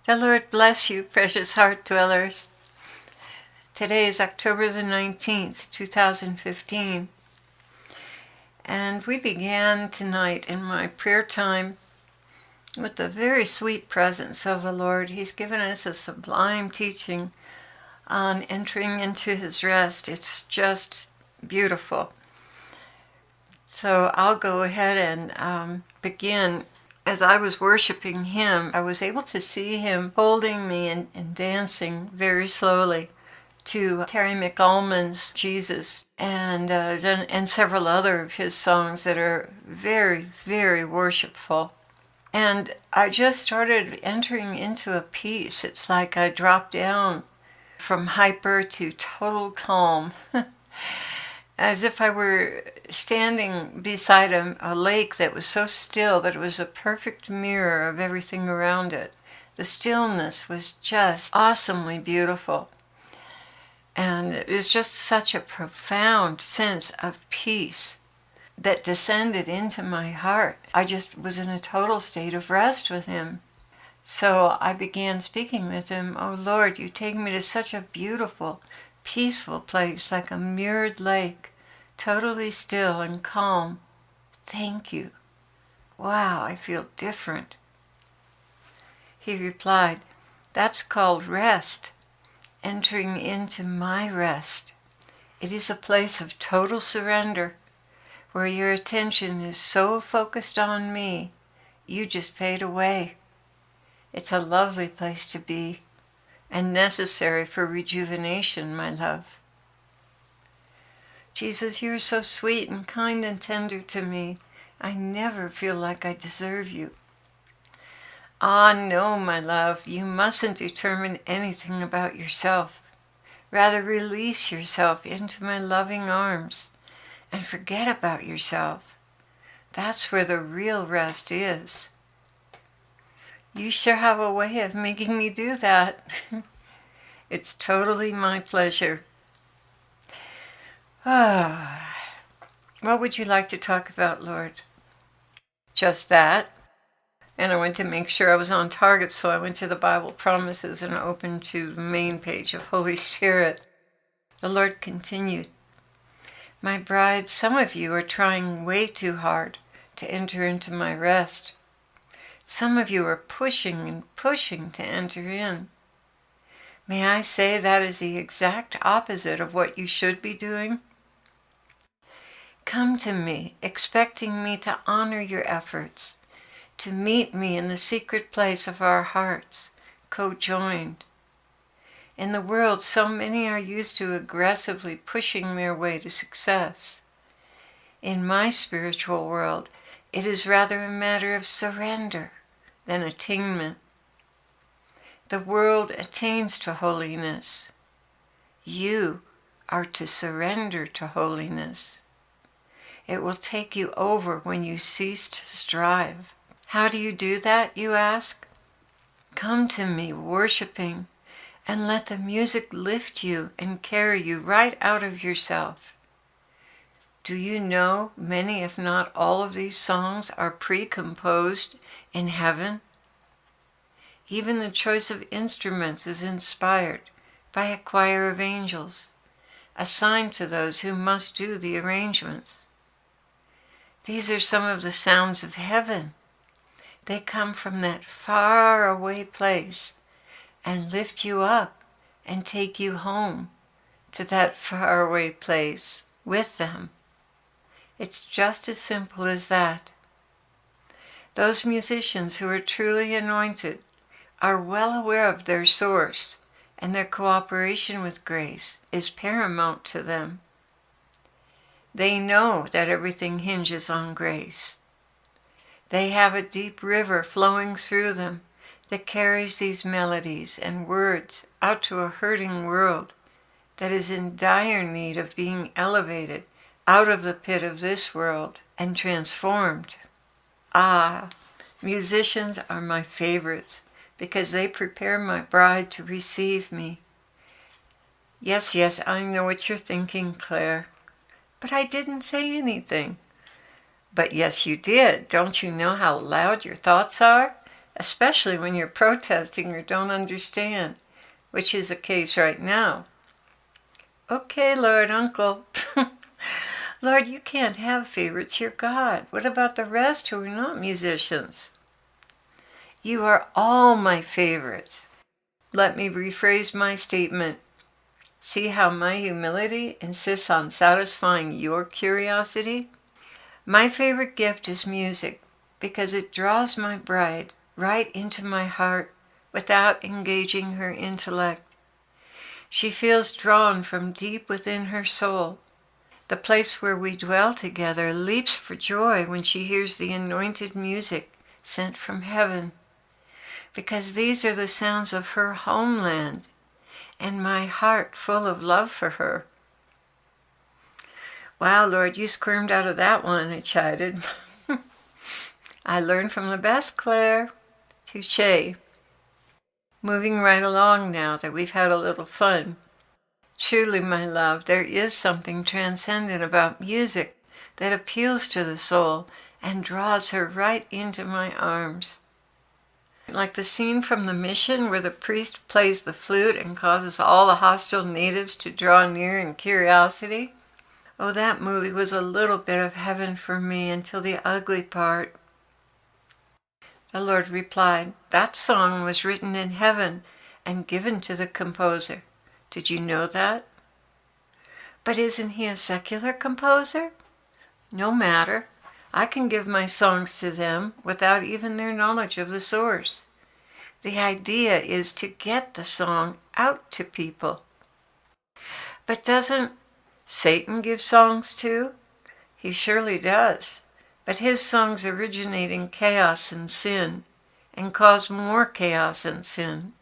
The Lord bless you, precious heart dwellers. Today is October the 19th, 2015. And we began tonight in my prayer time with the very sweet presence of the Lord. He's given us a sublime teaching on entering into His rest. It's just beautiful. So I'll go ahead and begin. As I was worshiping Him, I was able to see Him holding me and dancing very slowly to Terry McAlmon's Jesus and several other of his songs that are very, very worshipful. And I just started entering into a peace. It's like I dropped down from hyper to total calm. As if I were standing beside a lake that was so still that it was a perfect mirror of everything around it. The stillness was just awesomely beautiful. And it was just such a profound sense of peace that descended into my heart. I just was in a total state of rest with Him. So I began speaking with Him, "Oh Lord, you take me to such a beautiful, peaceful place, like a mirrored lake, totally still and calm. Thank you. Wow, I feel different." He replied, "That's called rest, entering into my rest. It is a place of total surrender, where your attention is so focused on me, you just fade away. It's a lovely place to be, and necessary for rejuvenation, my love. Jesus, you're so sweet and kind and tender to me. I never feel like I deserve you." "Ah, no, my love, you mustn't determine anything about yourself. Rather release yourself into my loving arms and forget about yourself. That's where the real rest is." You sure have a way of making me do that. It's totally my pleasure. What would you like to talk about, Lord? Just that. And I went to make sure I was on target, so I went to the Bible Promises and opened to the main page of Holy Spirit. The Lord continued, "My bride, some of you are trying way too hard to enter into my rest. Some of you are pushing and pushing to enter in. May I say that is the exact opposite of what you should be doing? Come to me, expecting me to honor your efforts, to meet me in the secret place of our hearts, co-joined. In the world, so many are used to aggressively pushing their way to success. In my spiritual world, it is rather a matter of surrender than attainment. The world attains to holiness. You are to surrender to holiness. It will take you over when you cease to strive. How do you do that, you ask? Come to me worshiping, and let the music lift you and carry you right out of yourself. Do you know many, if not all, of these songs are pre-composed in heaven? Even the choice of instruments is inspired by a choir of angels, assigned to those who must do the arrangements. These are some of the sounds of heaven. They come from that far-away place and lift you up and take you home to that faraway place with them. It's just as simple as that. Those musicians who are truly anointed are well aware of their source, and their cooperation with grace is paramount to them. They know that everything hinges on grace. They have a deep river flowing through them that carries these melodies and words out to a hurting world that is in dire need of being elevated out of the pit of this world and transformed. Musicians are my favorites because they prepare my bride to receive me. Yes, I know what you're thinking, Claire. But I didn't say anything. But yes, you did. Don't you know how loud your thoughts are? especially when you're protesting or don't understand, which is the case right now. Okay, Lord, Uncle. Lord, you can't have favorites. You're God. What about the rest who are not musicians? You are all my favorites. Let me rephrase my statement. See how my humility insists on satisfying your curiosity? My favorite gift is music because it draws my bride right into my heart without engaging her intellect. She feels drawn from deep within her soul. The place where we dwell together leaps for joy when she hears the anointed music sent from heaven, because these are the sounds of her homeland and my heart full of love for her. Wow, Lord, you squirmed out of that one, I chided. I learned from the best, Claire. Touché. Moving right along now that we've had a little fun. Truly, my love, there is something transcendent about music that appeals to the soul and draws her right into my arms. Like the scene from The Mission where the priest plays the flute and causes all the hostile natives to draw near in curiosity. Oh, that movie was a little bit of heaven for me until the ugly part. The Lord replied, that song was written in heaven and given to the composer. Did you know that? But isn't he a secular composer? No matter. I can give my songs to them without even their knowledge of the source. The idea is to get the song out to people. But doesn't Satan give songs too? He surely does. But his songs originate in chaos and sin and cause more chaos and sin.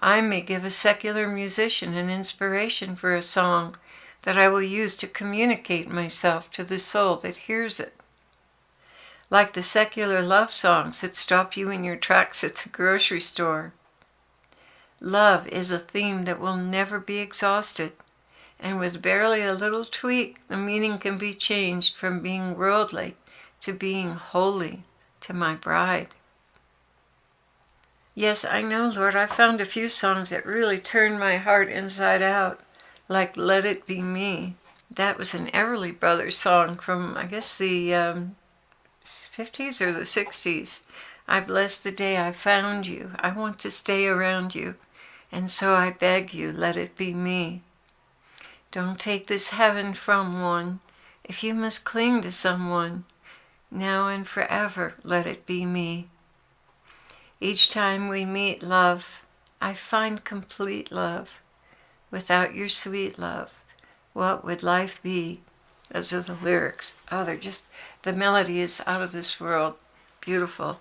I may give a secular musician an inspiration for a song that I will use to communicate myself to the soul that hears it. Like the secular love songs that stop you in your tracks at the grocery store. Love is a theme that will never be exhausted, and with barely a little tweak, the meaning can be changed from being worldly to being holy to my bride. Yes, I know, Lord, I found a few songs that really turned my heart inside out, like Let It Be Me. That was an Everly Brothers song from, I guess, the 50s or the 60s. I bless the day I found you. I want to stay around you. And so I beg you, let it be me. Don't take this heaven from one. If you must cling to someone, now and forever, let it be me. Each time we meet, love, I find complete love. Without your sweet love, what would life be? Those are the lyrics. Oh, the melody is out of this world. Beautiful.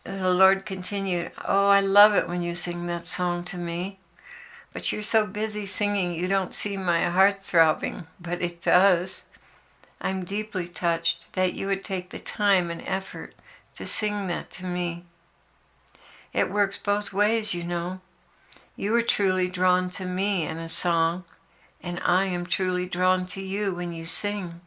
And the Lord continued, oh, I love it when you sing that song to me. But you're so busy singing you don't see my heart throbbing, but it does. I'm deeply touched that you would take the time and effort to sing that to me. It works both ways, you know. You are truly drawn to me in a song, and I am truly drawn to you when you sing.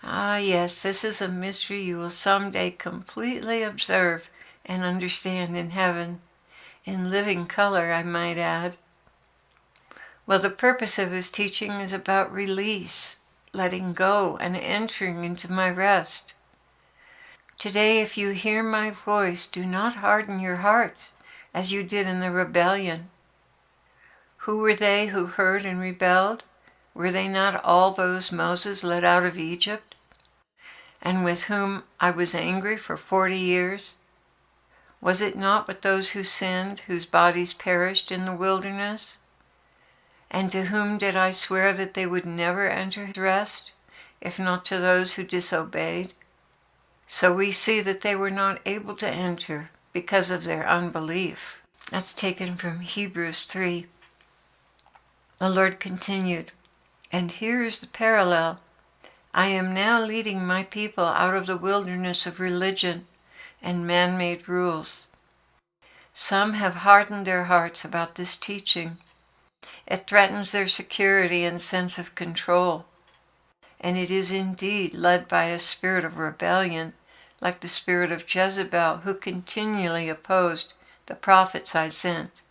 Ah, yes, this is a mystery you will someday completely observe and understand in heaven, in living color, I might add. Well, the purpose of his teaching is about release, letting go, and entering into my rest. Today, if you hear my voice, do not harden your hearts, as you did in the rebellion. Who were they who heard and rebelled? Were they not all those Moses led out of Egypt, and with whom I was angry for 40 years? Was it not with those who sinned, whose bodies perished in the wilderness? And to whom did I swear that they would never enter rest, if not to those who disobeyed? So we see that they were not able to enter because of their unbelief. That's taken from Hebrews 3. The Lord continued, and here is the parallel. I am now leading my people out of the wilderness of religion and man-made rules. Some have hardened their hearts about this teaching. It threatens their security and sense of control, and it is indeed led by a spirit of rebellion, like the spirit of Jezebel, who continually opposed the prophets I sent.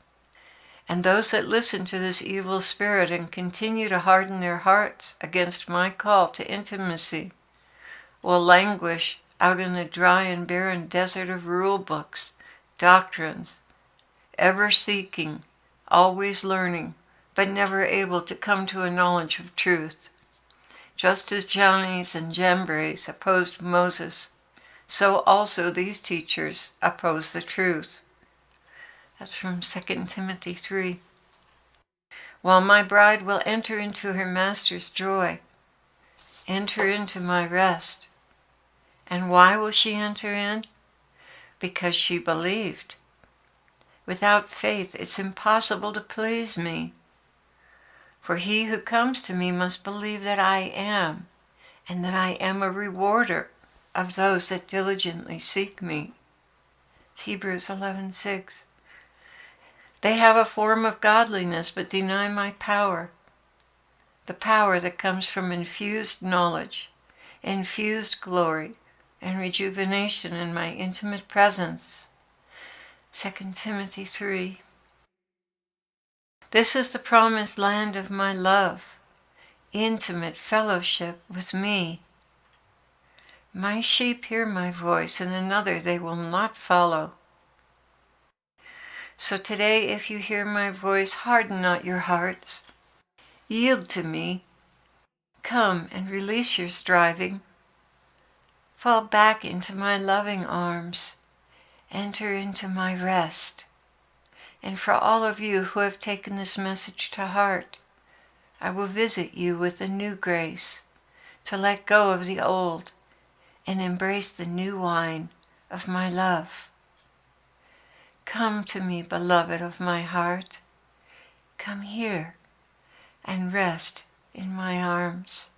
And those that listen to this evil spirit and continue to harden their hearts against my call to intimacy will languish out in the dry and barren desert of rule books, doctrines, ever seeking, always learning, but never able to come to a knowledge of truth. Just as Jannes and Jambres opposed Moses, so also these teachers oppose the truth. That's from 2 Timothy 3. While my bride will enter into her master's joy, enter into my rest. And why will she enter in? Because she believed. Without faith, it's impossible to please me. For he who comes to me must believe that I am, and that I am a rewarder of those that diligently seek me. Hebrews 11:6. They have a form of godliness, but deny my power. The power that comes from infused knowledge, infused glory, and rejuvenation in my intimate presence. 2 Timothy 3. This is the promised land of my love, intimate fellowship with me. My sheep hear my voice, and another they will not follow. So today, if you hear my voice, harden not your hearts. Yield to me. Come and release your striving. Fall back into my loving arms. Enter into my rest. And for all of you who have taken this message to heart, I will visit you with a new grace to let go of the old and embrace the new wine of my love. Come to me, beloved of my heart. Come here and rest in my arms.